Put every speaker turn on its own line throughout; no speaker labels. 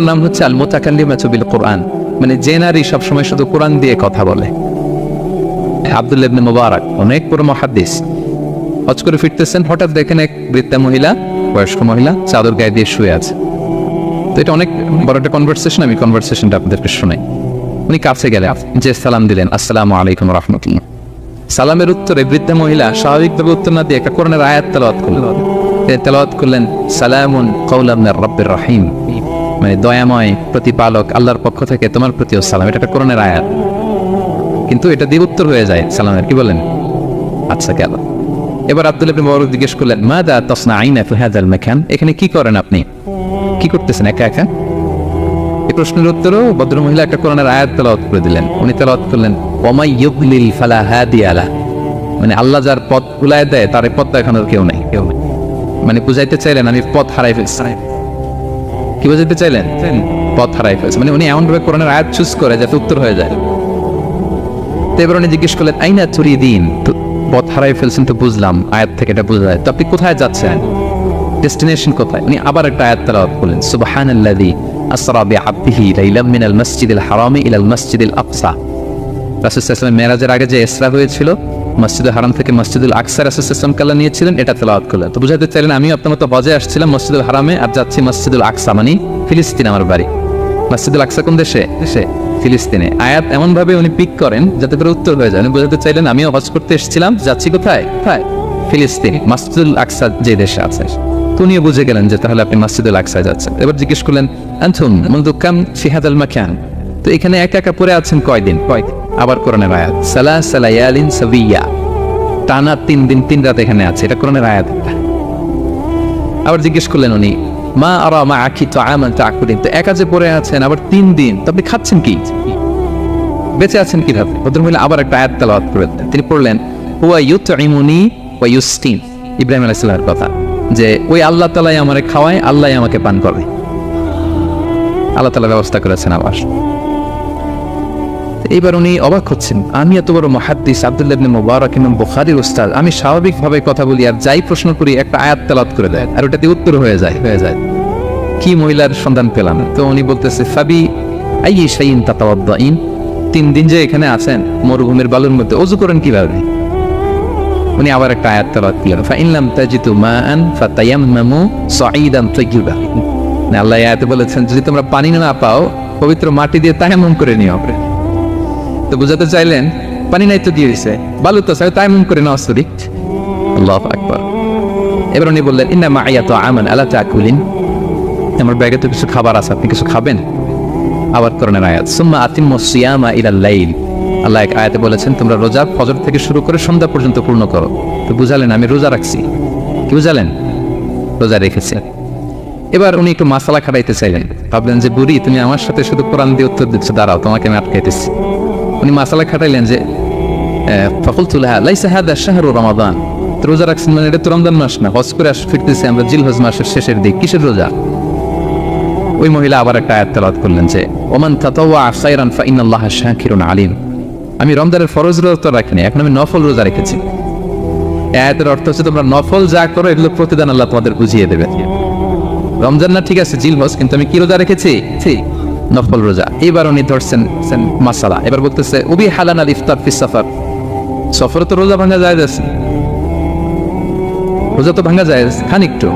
নাম হচ্ছে আল মুতাকাল্লিমাতু বিল কোরআন, মানে যে নারী সবসময় শুধু কোরআন দিয়ে কথা বলে। আব্দুল্লাহ ইবনে মুবারক অনেক বড় মুহাদ্দিস, হজ করে ফিরতেছেন, হঠাৎ দেখেন এক বৃদ্ধা মহিলা, বয়স্ক মহিলা চাদর গায়ে দিয়ে শুয়ে আছে। তো এটা অনেক বড় একটা কনভারসেশন, আমি কনভারসেশনটা আপনাদেরকে শোনাই। উনি কাছে গেলে যে সালাম দিলেন, আসসালামু আলাইকুম রাহমাতুল্লাহ। সালামের উত্তরে বৃদ্ধা মহিলা স্বাভাবিকভাবে উত্তর না দিয়ে একটা কোরআনের আয়াত তেলাওয়াত করলেন। তিনি তেলাওয়াত করলেন সালামুন কাওলাম মির রাব্বির রহিম, মানে দয়াময় প্রতিপালক আল্লাহর পক্ষ থেকে তোমার প্রতিও সালাম। এটা একটা কোরআনের আয়াত, কিন্তু এটা দিয়ে উত্তর হয়ে যায় সালামের। কি বলেন? আচ্ছা গেল। এবার আব্দুল্লাহ ইবনে মুবারক জিজ্ঞেস করলেন মাযা তাসনাঈনা ফি হাযাল মাকান, এখানে কি করেন আপনি, কি করতেছেন একা একা? এই প্রশ্নের উত্তরেও ভদ্রমহিলা একটা কোরআনের আয়াত তেলাওয়াত করে দিলেন। উনি তেলাওয়াত করলেন ওয়ামাই ইউদ্লিল ফালা হাদিয়া লাহ, মানে আল্লাহ যার পথ ভুলায় দেয় তার পথ দেখানোর কেউ নেই। মানে বুঝাইতে চাইলেন আমি পথ হারাই ফেলছি। কি বুঝাইতে চাইলেন? পথ হারাই ফেলছে, মানে উনি এমন ভাবে কোরআনের আয়াত চুজ করে যাতে উত্তর হয়ে যায়। তো এবার উনি জিজ্ঞেস করলেন আইনা তুরিদিন, তো পথ হারাই ফেলছেন তো বুঝলাম, আয়াত থেকে এটা বোঝা যায়, তো আপনি কোথায় যাচ্ছেন, ডেস্টিনেশন কোথায়? উনি আবার একটা আয়াত তেলাওয়াত করলেন সুবহানাল্লাযী আসরা বিআবদিহি লাইলাম মিনাল মাসজিদিল হারামি ইলাল মাসজিদিল আকসা। রাসূল সাল্লাল্লাহু আলাইহি ওয়াসাল্লাম মেরাজের আগে যে ইসরা হয়েছিল, মসজিদুল হারাম থেকে মসজিদুল আকসা রাসূল সাল্লাল্লাহু আলাইহি ওয়াসাল্লাম কাল্লা নিয়েছিলেন, এটা তেলাওয়াত করলেন। তো বুঝাতে চাইলেন আমিও আপনার মতো হজে আসছিলাম মসজিদুল হারামে, আর যাচ্ছি মসজিদুল আকসা, মানে ফিলিস্তিন আমার বাড়ি। মসজিদুল আকসা কোন দেশে? ফিলিস্তিনে। আয়াত এমন ভাবে উনি পিক করেন যাতে করে উত্তর হয়ে যায়। উনি বুঝাতে চাইলেন আমিও হজ করতে এসেছিলাম, যাচ্ছি কোথায়? ফিলিস্তিন, মসজিদুল আকসা যে দেশে আছে। তো উনিও বুঝে গেলেন যে তাহলে আপনি মসজিদুল আকসায় যাচ্ছেন। এবার জিজ্ঞেস করলেন আনতুম মুনযু কাম ফি হাযাল মাকান, তো এখানে একা একা পড়ে আছেন কয়দিন? আবার কোরআনের আয়াত সালাসা লায়ালিন সাবিয়া, টানা 3 দিন 3 রাত এখানে আছে, এটা কোরআনের আয়াত। আবার জিজ্ঞেস করলেন উনি মা আরা মাআকি তুআমান তাকুলিন, তো একা যে পড়ে আছেন আবার 3 দিন, তো আপনি খাচ্ছেন কি, বেঁচে আছেন কিভাবে? ভদ্রমহিলা আবার একটা আয়াত তেলাওয়াত করলেন। তিনি পড়লেন হুয়া ইউতঈমুনি ওয়া ইউসকিন, ইব্রাহিম আলাইহিস সালামের কথা, যে ওই আল্লাহ তাআলাই আমারে খাওয়ায়, আল্লাহই আমাকে পান করে, আল্লাহ তাআলা ব্যবস্থা করেছেন আবার। এইবার উনি অবাক হচ্ছেন, আমি এত বড় মুহাদ্দিস আব্দুল্লাহ ইবনে মুবারক ইমাম বুখারীর উস্তাদ, আমি স্বাভাবিকভাবে কথা বলি আর যাই প্রশ্ন করি একটা আয়াত তেলাওয়াত করে দেয় আর ওটাতে উত্তর হয়ে যায়। কি মহিলার সন্ধান পেলাম? তো উনি বলতেছে ফাবি আইয়ি শাইইন তাতাওয়াদ্দাইন, 3 দিন যে এখানে আছেন মরুভূমির বালুর মধ্যে, ওযু করেন কিভাবে? উনি আবার একটা আয়াত তেলাওয়াত করলেন ফাইন লাম তাজিদু মাআন ফাতায়াম্মামু সাঈদান তাইয়্যিবা, মানে আল্লাহ আয়াতে বলেছেন যদি তোমরা পানি না পাও পবিত্র মাটি দিয়ে তায়াম্মুম করে নিও। তো বুঝাতে চাইলেন পানি নাই তো দিয়ে দিছে, বালু তো চাই, তায়াম্মুম করে নাও। আল্লাহু আকবার। এবার উনি বললেন ইন্না মাইয়া তুআমান আলা তাকুলিন, আমার ব্যাগে তো কিছু খাবার আছে, আপনি কিছু খাবেন? আবার কোরআনের আয়াত সুম্মা আতিম্মুস সিয়ামা ইলাল লাইল, আল্লাহ এক আয়াতে বলেছেন তোমরা রোজা ফজর থেকে শুরু করে সন্ধ্যা পর্যন্ত পূর্ণ করো। তো বুঝালেন আমি রোজা রাখছি। কি বুঝালেন? রোজা রেখেছি। এবার উনি একটু মাসালা খাটাইতে চাইলেন, ভাবলেন যে বুড়ি তুমি আমার সাথে শুধু কোরআন দিয়ে উত্তর দিচ্ছ, দাঁড়াও তোমাকে আমি আটকাইতেছি। উনি মাসালা খাটাইলেন যে ফাকুলতু লাহা লাইসা হাযা শাহরু রমাদান, তো রোজা রাখছেন মানে এটা তো রমজান মাস না, হজ করে ফিরতেছি আমরা জিলহজ মাসের শেষের দিক, কিসের রোজা? ওই মহিলা আবার একটা আয়াত তেলাওয়াত করলেন যে ওমান তাতাওয়া খায়রান ফাইনাল্লাহা শাকিরুন আলিম, আমি রমজানের ফরজ রোজা তো রাখিনি, এখন আমি নফল রোজা রেখেছি। আয়াতের অর্থ হচ্ছে তোমরা নফল যা করো এগুলো প্রতিদান আল্লাহ তোমাদের বুঝিয়ে দেবে। রমজান না ঠিক আছে জিলহজ, কিন্তু আমি কি রোজা রেখেছি? নফল রোজা। এবার উনি ধরছেন মাসালা, এবার বলতেছে উবি হালান আল ইফতার ফিস সাফার, সফরে তো রোজা ভাঙা যায়, রোজা তো ভাঙা যায় খানিকটু।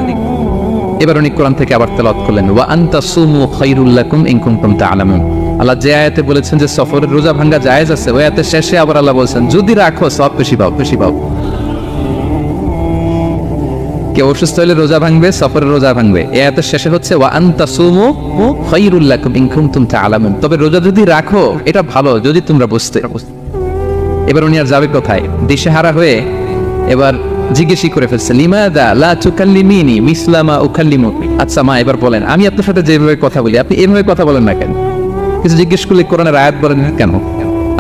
এবার উনি কোরআন থেকে আবার তেলাওয়াত করলেন ওয়া আনতা সুমু খায়রুল লাকুম ইন কুনতুম তা'লামুন, আল্লাহ যে আয়াতে বলেছেন যে সফরের রোজা ভাঙা জায়েজ আছে, ওই আয়াতের শেষে আবার আল্লাহ বলেছেন যদি রাখো সওয়াব বেশি পাও। কেউ অসুস্থ হলে রোজা ভাঙবে, সফরের রোজা ভাঙবে, এই আয়াতের শেষে হচ্ছে ওয়া আনতা সুমু খায়রুল লাকুম ইন কুনতুম তা'লামুন, তবে রোজা যদি রাখো এটা ভালো যদি তোমরা বুঝতে। এবার উনি আর যাবে কোথায়? দিশেহারা হয়ে এবার জিজ্ঞেসই করে ফেলছে লিমাদা লা তুকাল্লিমিনি মিসলামা উকাল্লিমুকি, আচ্ছা মা এবার বলেন আমি আপনার সাথে যেভাবে কথা বলি আপনি এভাবে কথা বলেন না কেন? কিছু জিজ্ঞেস করলে কোরআনের আয়াত বলেন কেন?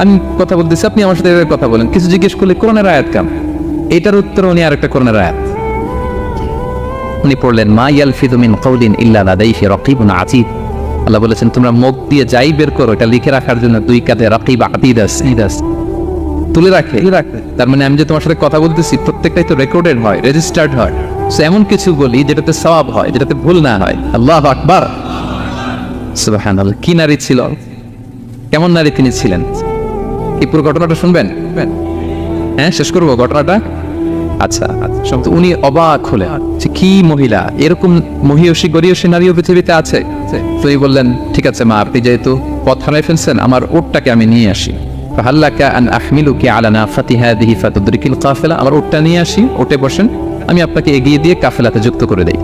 আমি কথা বলতেছি আপনি আমার সাথে এভাবে কথা বলেন, কিছু জিজ্ঞেস করলে কোরআনের আয়াত কেন? এটার উত্তর উনি আরেকটা কোরআনের আয়াত উনি পড়লেন মা ইয়ালফিযু মিন কাওলিন ইল্লা লাদাইহি রাকিবুন আতীদ, আল্লাহ বলেছেন তোমরা মুখ দিয়ে যাই বের করো এটা লিখে রাখার জন্য 2 কাঁধে রাকিব আতীদ আছে, তুলে রাখে। তার মানে আমি যে তোমার সাথে কথা বলতেছি প্রত্যেকটাই তো রেকর্ডেড হয়, রেজিস্টার্ড হয়, সো এমন কিছু বলি যেটাতে সওয়াব হয়, যেটাতে ভুল না হয়। আল্লাহু আকবার। সুবহানাল্লাহ। কি নারী ছিল, কেমন নারী তিনি ছিলেন, এই পুরো ঘটনাটা শুনবেন? হ্যাঁ, শেষ করবো ঘটনাটা। আচ্ছা, তো উনি অবাক হলেন যে কি মহিলা, এরকম মহিয়সী গরিয়সী নারীও পৃথিবীতে আছে। তো এই বললেন, ঠিক আছে মা, আপনি যেহেতু পথ হারাই ফেলছেন, আমার উটটাকে আমি নিয়ে আসি। ফাহাল্লাকা আন আহমিলুকি আলা নাফাতি হাদিহি ফাতুদরিকিল কাফিলা, আমার উটটা নিয়ে আসি, উটে বসেন, আমি আপনাকে এগিয়ে দিয়ে কাফেলাতে যুক্ত করে দেই।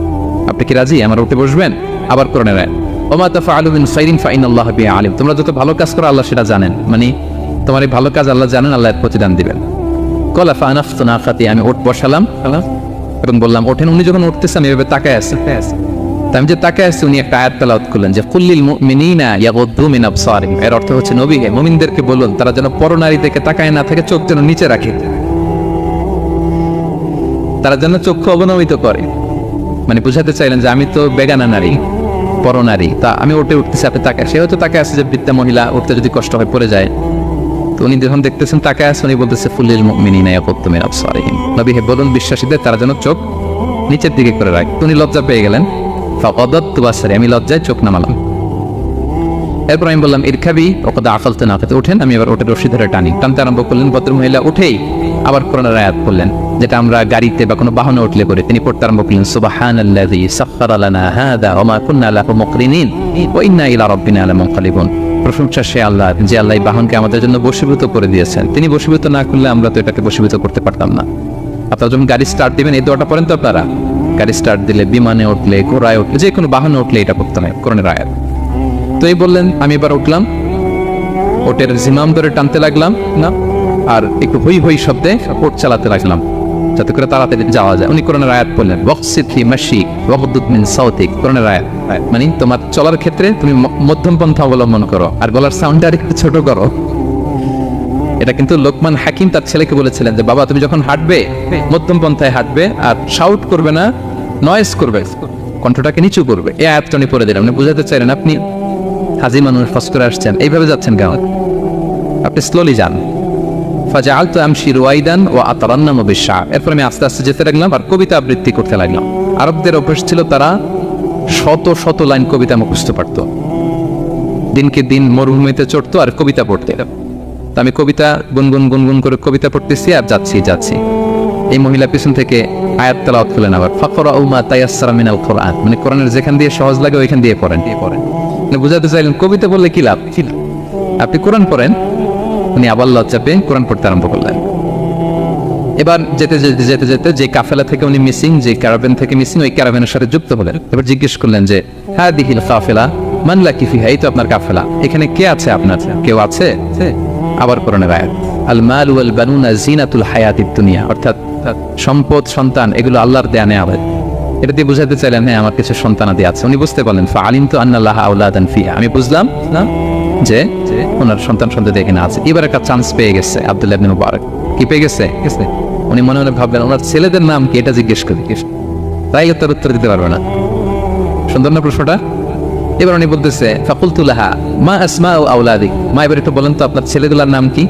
আপনি কি রাজি আমার উটে বসবেন? আবার কোরআনের আয়াত, ওমা তাফআলু মিন খাইরিন ফাইনাল্লাহা বিহি আলিম, তোমরা যত ভালো কাজ করো আল্লাহ সেটা জানেন, মানে তোমার এই ভালো কাজ আল্লাহ জানেন, আল্লাহ এর প্রতিদান দিবেন। কলা ফানাফতু নাকাতি, আমি উট বসালাম এবং বললাম ওঠেন। উনি যখন উঠতেছে আমি এভাবে তাকায় আছি, আমি যে তাকায় আছি, উনি একটা আয়াত তেলাওয়াত করলেন যে কুল্লিল মুমিনিনা ইয়াগুদ্দু মিন আবসারিহিম, এর অর্থ হচ্ছে নবী হে মুমিনদেরকে বলুন তারা যেন পরনারী দিকে তাকায় না থাকে, চোখ যেন নিচে রাখে, তারা যেন চক্ষু অবনমিত করে। মানে বুঝাতে চাইলেন যে আমি তো বেগানা নারী, পরনারী, তা আমি উঠে উঠতেছি, আপনি তাকায়, সে হয়তো তাকায় আছে যে বৃদ্ধা মহিলা উঠতে যদি কষ্ট হয় পড়ে যায়। তো উনি যখন দেখতেছেন তাকায় আছে, উনি বলতেছে ফুল্লিল মুমিনিনা ইয়াগুদ্দু মিন আবসারিহিম, নবী হে বলুন বিশ্বাসীদের তারা যেন চোখ নিচের দিকে করে রাখে। উনি লজ্জা পেয়ে গেলেন, ফাকাদাতু বাসারি, আমি লজ্জায় চোখ নামালাম। এরপর আমি বললাম ইরকাবি ওয়াকাদ আকালতু নাকাতি, ওঠেন। আমি এবার ওটের রশি ধরে টানতে আরম্ভ করলেন। ভদ্র মহিলা উঠেই আবার কোরআনের আয়াত পড়লেন, যেটা আমরা গাড়িতে বা কোনো বাহনে উঠলে করে। তিনি পড়তে আরম্ভ করলেন সুবহানাল্লাযী সাখখারা লানা হাযা ওয়া মা কুন্না লাহু মুকরিনিন ওয়া ইন্না ইলা রাব্বিনা লামুনকালিবুন, প্রশংসা সে আল্লাহ যে আল্লাহ এই বাহনকে আমাদের জন্য বশীভূত করে দিয়েছেন। তিনি বশীভূত না করলে আমরা তো এটাকে বশীভূত করতে পারতাম না। আপনারা যখন গাড়ি স্টার্ট দিবেন এই দোয়াটা পড়েন তো আপনারা, গাড়ি স্টার্ট দিলে, বিমানে উঠলে, ঘোড়ায় উঠলে, যে কোনো বাহনে উঠলে এটা করতে হয়, কোরআনের আয়াত। তো এই বললেন, আমি এবার উঠলাম, ওটের জিমাম ধরে টানতে লাগলাম না, আর একটু হই হই শব্দে ওট চালাতে লাগলাম যাতে করে তাড়াতাড়ি যাওয়া যায়। উনি কোরআনের আয়াত বললেন ওয়াকসিদ ফি মাশিক ওয়াগদুদ মিন সাওতিক, কোরআনের আয়াত, মানে তোমার চলার ক্ষেত্রে তুমি মধ্যম পন্থা অবলম্বন করো আর গলার সাউন্ডটা একটু ছোট করো। এটা কিন্তু লোকমান হাকিম তার ছেলেকে বলেছিলেন যে বাবা তুমি যখন হাঁটবে মধ্যম পন্থায় হাঁটবে, আর শাউট করবে না, নয়েজ করবে, কণ্ঠটাকে নিচু করবে। এই আয়াতটা উনি পড়ে দিলেন। উনি বুঝাতে চাইলেন আপনি হাজি মানুষ, ফাস্ট করে আসছেন, এইভাবে যাচ্ছেন কেন, আপনি স্লোলি যান। ফাজাআলতু আমশি রুয়াইদান ওয়া আতারান্নামু বিশ-শা'র, এরপর আমি আস্তে আস্তে যেতে লাগলাম আর কবিতা আবৃত্তি করতে লাগলাম। আরবদের অভ্যাস ছিল তারা শত শত লাইন কবিতা মুখস্থ পারত, দিনকে দিন মরুভূমিতে চড়তো আর কবিতা পড়তে। তা আমি কবিতা গুনগুন করে কবিতা পড়তেছি আর যাচ্ছি। এই মহিলা পিছন থেকে আয়াত তেলাওয়াত করলেন আবার, ফাকরাউ মা তায়াসসারা মিনাল কুরআন, মানে কোরআনের যেখান দিয়ে সহজ লাগে ওইখান দিয়ে পড়েন। মানে বুঝাতে চাইলেন কবিতা বললে কি লাভ, আপনি কোরআন পড়েন। উনি আবার লজ্জা পেয়ে কোরআন পড়তে আরম্ভ করলেন। এবার যেতে যে কাফেলা থেকে উনি মিসিং, যে ক্যারাভেন থেকে মিসিং, ওই ক্যারাভেনের সাথে যুক্ত হলেন। এবার জিজ্ঞেস করলেন যে হাদিহিল কাফেলা মান লাকি ফিহা, এই তো আপনার কাফেলা, এখানে কে আছে আপনার, কেউ আছে? আবার কোরআনের আয়াত, আল মাল ওয়াল বানুনা জিনাতুল হায়াতিদ দুনিয়া, অর্থাৎ সম্পদ, সন্তান, এগুলো আল্লাহর দেয়া নেয়ামত। এটা দিয়ে বুঝাতে চাইলেন হ্যাঁ আমার কিছু সন্তানাদি আছে। উনি বুঝতে পারলেন ফাআলিমতু আন্না লাহা আওলাদান ফিহা, আমি বুঝলাম যে ওনার সন্তান এখানে আছে। এবার একটা চান্স পেয়ে গেছে আব্দুল্লাহ ইবনে মুবারক। কি পেয়ে গেছে? উনি মনে মনে ভাবলেন ওনার ছেলেদের নাম কি, এটা জিজ্ঞেস করি, তাই উত্তর দিতে পারবে না। সুন্দর না প্রশ্নটা? এবার উনি বলতেছে ফাকুলতু লাহা মা আসমাউ আওলাদিক, মা এবার একটু বলেন তো আপনার ছেলেগুলোর নাম কি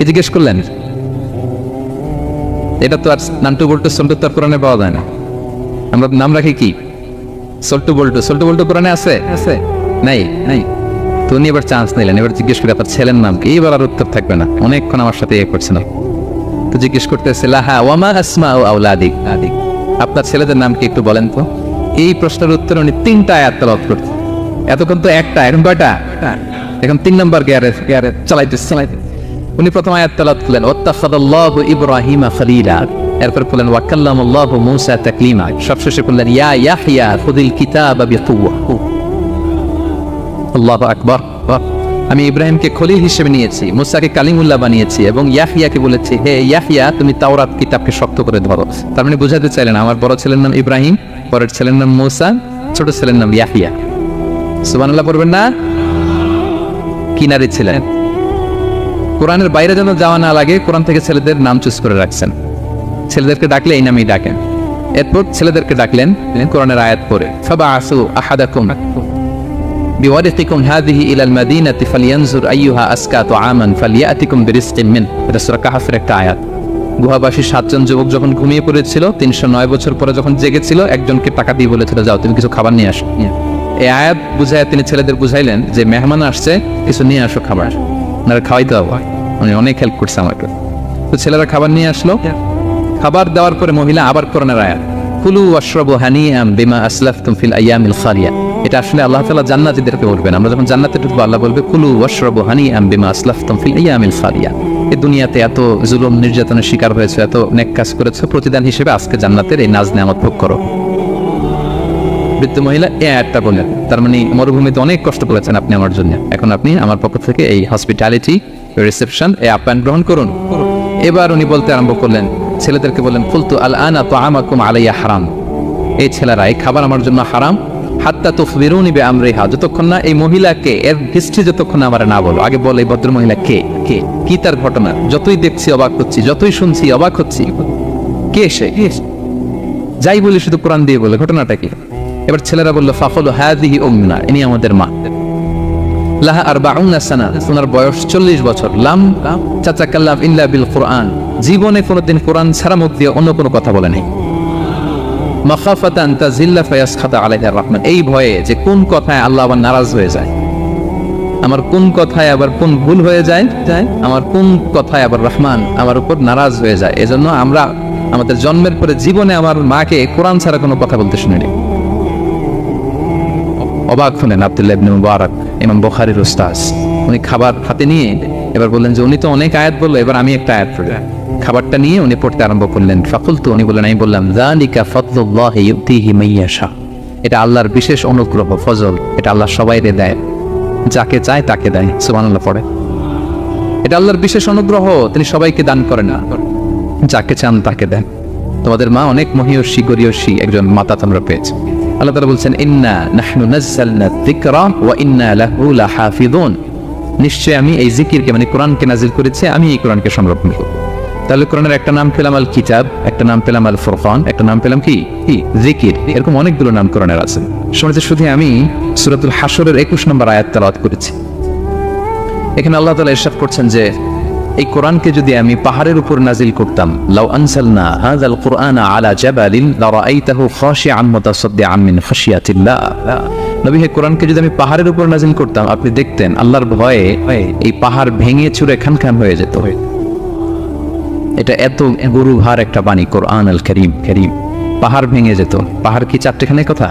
জিজ্ঞেস করলেন। এটা তো আর নান্টু বল্টু সল্টু তো কোরআনে পাওয়া যায় না। আমরা নাম রাখি কি সল্টু বল্টু কোরআনে আছে নাই। তো উনি এবার চান্স নিলেন, এবার জিজ্ঞেস করে আপনার ছেলের নাম কি। এবার আর উত্তর থাকবে না, অনেকক্ষণ আমার সাথে করছে না। তো জিজ্ঞেস করতেছে লাহা ওয়ামা আসমাউ আওলাদিক, আপনার ছেলেদের নাম কি একটু বলেন তো। এই প্রশ্নের উত্তরে উনি 3টা আয়াত তেলাওয়াত করতেন। এতক্ষণ তো একটা, এখন কয়টা? এখন 3 নম্বর গিয়ারে চালাইতে। উনি প্রথম আয়াত তেলাওয়াত করলেন ওয়াত্তাখাযাল্লাহু ইব্রাহিমা খলিলা, এরপর বললেন ওয়া কাল্লামাল্লাহু মূসা তাকলিমা, সবশেষে বললেন ইয়া ইয়াহইয়া খুযিল কিতাবা বিকুওয়া। আল্লাহু আকবার। আমি ইব্রাহিমকে খলিল হিসেবে নিয়েছি, মূসাকে কালিমুল্লাহ বানিয়েছি, এবং ইয়াহইয়াকে বলেছি হে ইয়াহইয়া তুমি তাওরাত কিতাবকে শক্ত করে ধরো। তার মানে বুঝাতে চাইলেন আমার বড় ছেলের নাম ইব্রাহিম, পরের ছেলের নাম মূসা, ছোট ছেলের নাম ইয়াহইয়া। সুবহানাল্লাহ পড়বেন না? কি নারী ছিলেন! কোরআনের বাইরে যেন যাওয়া না লাগে, কোরআন থেকে ছেলেদের নাম চুজ করে রাখছেন। ছেলেদেরকে ডাকলে এই নামেই ডাকেন। এরপর ছেলেদেরকে ডাকলেন কোরআনের আয়াত পড়ে, ফাবাআসু আহাদাকুম বিওয়ারিকিকুম হাযিহি ইলাল মাদিনাতি ফালইয়ানজুর আইয়ুহা আসকা তুআমান ফালইয়াতিকুম বিরিজকিন মিন। এটা সূরা কাহফের একটা আয়াত। গুহাবাসী 7 জন যুবক যখন ঘুমিয়ে পড়েছিল, 309 বছর পরে যখন জেগেছিল, একজনকে টাকা দিয়ে বলেছিল যাও তুমি কিছু খাবার নিয়ে আসো। এই আয়াত বুঝায় তিনি ছেলেদের বুঝাইলেন যে মেহমান আসছে, কিছু নিয়ে আসো খাবার, আপনারা খাওয়াইতে হবে। উনি অনেক হেল্প করছে আমাকে। তো ছেলেরা খাবার নিয়ে আসলো। খাবার দেওয়ার পরে মহিলা আবার কোরআনের আয়াত, কুলু ওয়াশরাবু হানিআম বিমা আসলাফতুম ফিল আইয়ামিল খালিয়া। এটা আসলে আল্লাহ তাআলা জান্নাতীদেরকে বলবেন। আমরা যখন জান্নাতে ঢুকবো আল্লাহ বলবে কুলু ওয়াশরাবু হানিআম বিমা আসলাফতুম ফিল আইয়ামিল খালিয়া। এই দুনিয়াতে এত জুলুম নির্যাতনের শিকার হয়েছে, এত নেক কাজ করেছে, প্রতিদান হিসেবে আজকে জান্নাতের এই নাজ নেয়ামত ভোগ করো। বৃদ্ধ মহিলা এই আয়াতটা বললেন, তার মানে মরুভূমিতে অনেক কষ্ট করেছেন আপনি আমার জন্য, এখন আপনি আমার পক্ষ থেকে এই হসপিটালিটি রিসেপশন, এই আপ্যায়ন গ্রহণ করুন। এবার উনি বলতে আরম্ভ করলেন, ছেলেদেরকে বললেন, কুলতু আল আনা তাআমাকুম আলাইয়া হারাম। এই ছেলেরা, এই খাবার আমার জন্য হারাম। হাত্তা তুখবিরুনি বিআমরিহা, যতক্ষণ না এই মহিলাকে, এর হিস্ট্রি যতক্ষণ আমার না বলো। আগে বল এই ভদ্র মহিলা কে, কে কি তার ঘটনা। যতই দেখছি অবাক হচ্ছি, যতই শুনছি অবাক হচ্ছি। কে সে? যাই বলি শুধু কোরআন দিয়ে বলে, ঘটনাটা কি? এবার ছেলেরা বলল, ফাকলু হাযিহি উম্মুনা, ইনি আমাদের মা। লাহা আরবাউনা সানা, ওনার বয়স 40 বছর। লাম তাতাকাল্লাম ইল্লা বিল কুরআন, জীবনে কোনোদিন কোরআন ছাড়া মুখ দিয়ে অন্য কোনো কথা বলে নাই। মাখাফাতান তাজিল্লা ফায়াসখাতা আলাইহির রহমান, এই ভয়ে যে কোন কথায় আল্লাহ আবার নারাজ হয়ে যায়, আমার কোন কথায় আবার কোন ভুল হয়ে যায়, আমার কোন কথায় আবার রহমান আমার উপর নারাজ হয়ে যায়। এজন্য আমরা আমাদের জন্মের পরে জীবনে আমার মাকে কোরআন ছাড়া কোনো কথা বলতে শুনিনি। অবাক হলেন আব্দুল্লাহ ইবনে মুবারক, ইমাম বুখারীর উস্তাদ। উনি খাবার হাতে নিয়ে এবার বললেন যে উনি তো অনেক আয়াত বললো, এবার আমি একটা আয়াত পড়ি। খাবারটা নিয়ে উনি পড়তে আরম্ভ করলেন। ফাকুলতু, উনি বললেন, আমি বললাম, যালিকা ফাদলুল্লাহি ইউতিহি মাইয়াশা, এটা আল্লাহর বিশেষ অনুগ্রহ, ফজল। এটা আল্লাহ সবাইকে দেয়, যাকে চায় তাকে দেয়। সুবহানাল্লাহ পড়ে। এটা আল্লাহর বিশেষ অনুগ্রহ, তিনি সবাইকে দান করেন না, যাকে চান তাকে দেন। তোমাদের মা অনেক মহিয়সী গরিয়সী একজন মাতা তোমরা পেয়েছো। আল্লাহ তাআলা বলছেন, ইন্না নাহনু নাযালনা যিকরা ওয়া ইন্না লাহু লাহাফিযুন, নিশ্চয় আমি এই জিকিরকে মানে কোরআনকে নাজিল করেছি, আমি এই কোরআনকে সংরক্ষণ করব। তাহলে কোরআনের একটা নাম পেলাম আল কিতাব, একটা নাম পেলাম আল ফুরকান, একটা নাম পেলাম কি জিকির। এরকম অনেকগুলো নাম কোরআনের আছে। শুনেছি শুধু আমি সূরাতুল হাশরের 21 নম্বর আয়াত তেলাওয়াত করেছি। এখানে আল্লাহ তাআলা ইরশাদ করছেন যে এই কোরআনকে যদি আমি পাহাড়ের উপর নাজিল করতাম, লাউ আনসালনা হাযাল কুরআনা আলা জাবালিন লারাআইতাহু খাশিআন মুতাসাদ্দিআন মিন খাশিয়াতিল্লাহ। নবী, হে কোরআনকে যদি আমি পাহাড়ের উপর নাজিল করতাম, আপনি দেখতেন আল্লাহর ভয়ে এই পাহাড় ভেঙে চুরে খানখান হয়ে যেত। এটা এত গরু ভার একটা বাণী, কোরআন আল কারীম। পাহাড় ভেঙে যেত। পাহাড় কি চারটেখানে কথা?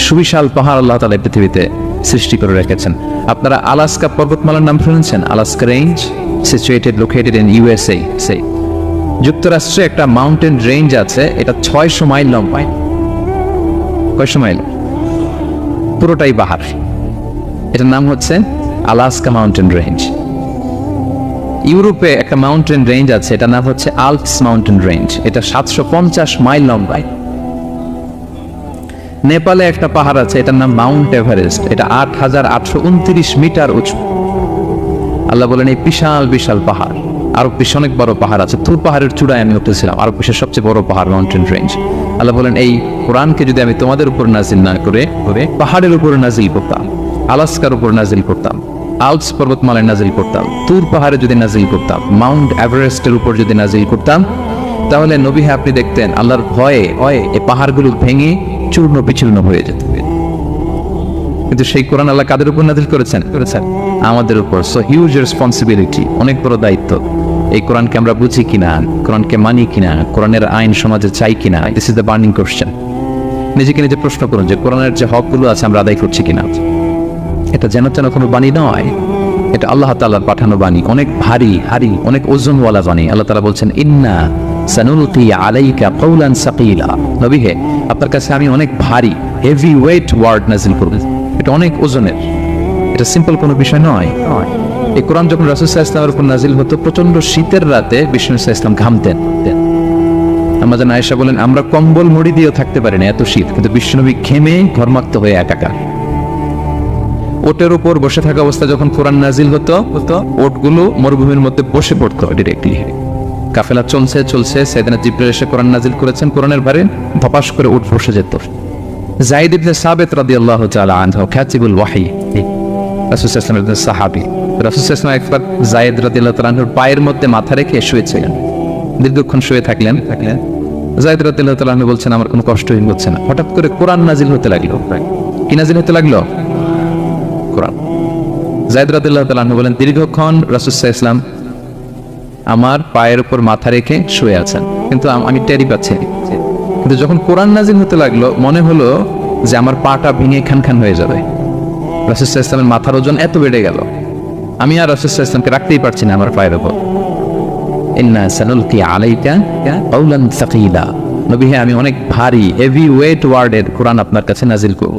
সুবিশাল পাহাড় আল্লাহ তাআলা পৃথিবীতে সৃষ্টি করে রেখেছেন। আপনারা আলাস্কা পর্বতমালার নাম শুনেছেন? Alaska range, situated located in USA. যুক্তরাষ্ট্রে একটা মাউন্টেন রেঞ্জ আছে, এটা 600 মাইল লম্বা। কয়শো মাইল? পুরোটাই পাহাড়। এটার নাম হচ্ছে আলাস্কা মাউন্টেন রেঞ্জ। ইউরোপে একটা মাউন্টেন রেঞ্জ আছে, এটার নাম হচ্ছে আল্পস মাউন্টেন রেঞ্জ, এটা 750 মাইল লম্বা। নেপালে একটা পাহাড় আছে, এটার নাম মাউন্ট এভারেস্ট, এটা 8829 মিটার উঁচু। আল্লাহ বলেন এই বিশাল বিশাল পাহাড়, আরো বেশ অনেক বড় পাহাড় আছে। তুর পাহাড়ের চূড়ায় আমি উঠেছিলাম, আরো বিশ্বের সবচেয়ে বড় পাহাড় মাউন্টেন রেঞ্জ। আল্লাহ বলেন এই কোরআনকে যদি আমি তোমাদের উপর নাজিল না করে পাহাড়ের উপর নাজিল করতাম, আলাস্কার উপর নাজিল করতাম, আল্পস পর্বতমালায় নাজিল করতাম, তুর পাহাড়ে যদি নাজিল করতাম, মাউন্ট এভারেস্টের উপর যদি নাজিল করতাম, তাহলে নবী আপনি দেখতেন আল্লাহর ভয়ে এই পাহাড়গুলো ভেঙে চূর্ণ বিচূর্ণ হয়ে যেত। কিন্তু সেই কোরআন আল্লাহ কাদের উপর নাজিল করেছেন? আমাদের উপর। সো হিউজ রেসপন্সিবিলিটি, অনেক বড় দায়িত্ব। এই কোরআনকে আমরা বুঝি কিনা, কোরআনকে মানি কিনা, কোরআনের আইন সমাজে চাই কিনা, this is the burning question. নিজেকে নিজে প্রশ্ন করুন যে কোরআনের যে হকগুলো আছে আমরা আদায় করছি কিনা। এটা যেন তেন কোনো বাণী নয়, এটা আল্লাহ তাআলার পাঠানো বাণী, অনেক ভারী অনেক ওজনওয়ালা বাণী। আল্লাহ তাআলা বলছেন, ইন্না সানুলকি আলাইকা কওলান সাকিলা, নবী হে আপনার কাছে আমি অনেক ভারী, হেভি ওয়েট ওয়ার্ড নাজিল করব। এটা অনেক ওজনের, এটা সিম্পল কোনো বিষয় নয়। এই কোরআন যখন রাসূল সাল্লাল্লাহু আলাইহি ওয়াসাল্লামের উপর নাজিল হতো, প্রচন্ড শীতের রাতে বিষ্ণু সাল্লাল্লাহু আলাইহি ওয়াসাল্লাম ঘামতেন। আমাদের আয়েশা বলেন আমরা কম্বল মুড়ি দিয়েও থাকতে পারি না, এত শীত, কিন্তু বিশ্বনবী ঘেমে ঘর্মাক্ত হয়ে একাকার। ওটের উপর বসে থাকা অবস্থা যখন কোরআন নাজিল হতো, ওটগুলো মরুভূমির মধ্যে বসে পড়তো ডিরেক্টলি। কাফেলা চলছে, সাইয়েদনা জিবরাইল এসে কোরআন নাজিল করেছেন, কোরআনের ভারে ধপাস করে উট বসে যেত। যায়েদ ইবনে সাবিত রাদিয়াল্লাহু তাআলা আনহু কাতিবুল ওয়াহী, রাসূল সাল্লাল্লাহু আলাইহি ওয়াসাল্লামের সাহাবী। রাসূল সাল্লাল্লাহু আলাইহি ওয়াসাল্লাম একবার যায়েদ রাদিয়াল্লাহু তাআলা আনহুর পায়ের মধ্যে মাথা রেখে শুয়েছিলেন। দীর্ঘক্ষণ শুয়ে থাকলেন। যায়েদ রাদিয়াল্লাহু তাআলা আনহু বলছেন আমার কোনো কষ্টই হচ্ছে না। হঠাৎ করে কোরআন নাজিল হতে লাগলো। কি নাজিল হতে লাগলো? কোরআন। যায়েদ রাদিয়াল্লাহু তাআলা আনহু বলেন, দীর্ঘক্ষণ রাসূল সাল্লাল্লাহু আলাইহি ওয়াসাল্লাম আমার পায়ের উপর মাথা রেখে শুয়ে আছেন, কিন্তু আমি টেরি পাচ্ছি না। কিন্তু যখন কোরআন নাজিল হতে লাগলো, মনে হলো যে আমার পাটা ভেঙে খান খান হয়ে যাবে। রাসূল সাল্লাল্লাহু আলাইহি ওয়াসাল্লামের মাথার ওজন এত বেড়ে গেল, আমি আর রাসূল সাল্লাল্লাহু আলাইহি ওয়াসাল্লামকে রাখতেই পারছি না আমার পায়ের উপর। ইন্না সানুলকি আলাইকা কাওলান সাকিলা, নবী হে আমি অনেক ভারী হেভি ওয়েট ওয়ার্ডের কোরআন আপনার কাছে নাজিল করব।